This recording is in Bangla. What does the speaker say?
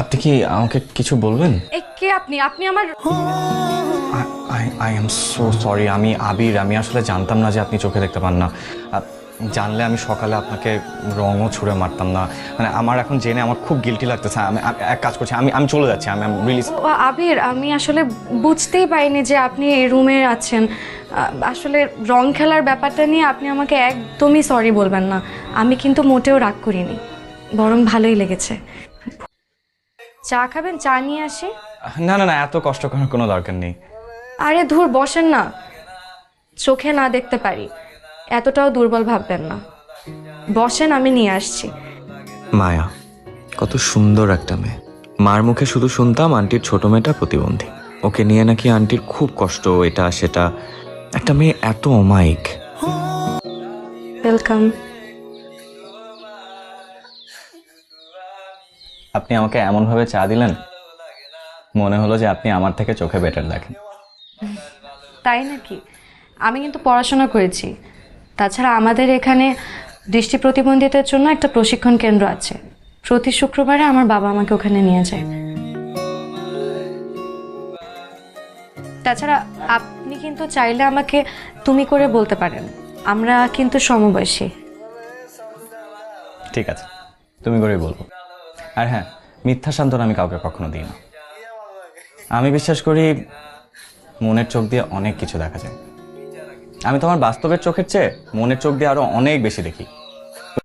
আপনি কি আমাকে কিছু বলবেন? কে আপনি? আপনি আমার আই এম সো সরি। আমি আবির। আমি আসলে জানতাম না যে আপনি চোখে দেখতে পান না। জানলে আমি সকালে আপনাকে রঙও ছুঁড়ে মারতাম না। মানে আমার এখন জেনে আমার খুব গিল্টি লাগতেছে। আমি এক কাজ করছি, আমি আমি চলে যাচ্ছি। আমি রিলি আবির, আমি আসলে বুঝতেই পারিনি যে আপনি এই রুমে আছেন। আসলে রং খেলার ব্যাপারটা নিয়ে আপনি আমাকে একদমই সরি বলবেন না। আমি কিন্তু মোটেও রাগ করিনি, বরং ভালোই লেগেছে। চা খাবেন? চা নিয়ে আসি। না না না, এত কষ্ট করার কোনো দরকার নেই। আরে ধুর, বসেন না। চোখে না দেখতে পারি, এতটাও দুর্বল ভাববেন না। বসেন, আমি নিয়ে আসছি। মায়া কত সুন্দর একটা মেয়ে। মার মুখে শুধু শুনতাম আন্টির ছোট মেয়েটা প্রতিবন্ধী, ওকে নিয়ে নাকি আন্টির খুব কষ্ট, এটা সেটা। একটা মেয়ে এত অমায়িক। ওয়েলকাম। আপনি আমাকে এমনভাবে চা দিলেন, মনে হলো যে আপনি আমার থেকে চোখে বেটার দেখেন। তাই নাকি? আমি কিন্তু পড়াশোনা করেছি। তাছাড়া আমাদের এখানে দৃষ্টি প্রতিবন্ধীদের জন্য একটা প্রশিক্ষণ কেন্দ্র আছে। প্রতি শুক্রবারে আমার বাবা আমাকে ওখানে নিয়ে যায়। তাছাড়া আপনি কিন্তু চাইলে আমাকে তুমি করে বলতে পারেন। আমরা কিন্তু সমবয়সী। ঠিক আছে, তুমি করেই বলবো। আর হ্যাঁ, মিথ্যা সান্ত্বনা আমি কাউকে কখনো দিই না। আমি বিশ্বাস করি মনের চোখ দিয়ে অনেক কিছু দেখা যায়। আমি তোমার বাস্তবের চোখের চেয়ে মনের চোখ দিয়ে আরো অনেক বেশি দেখি।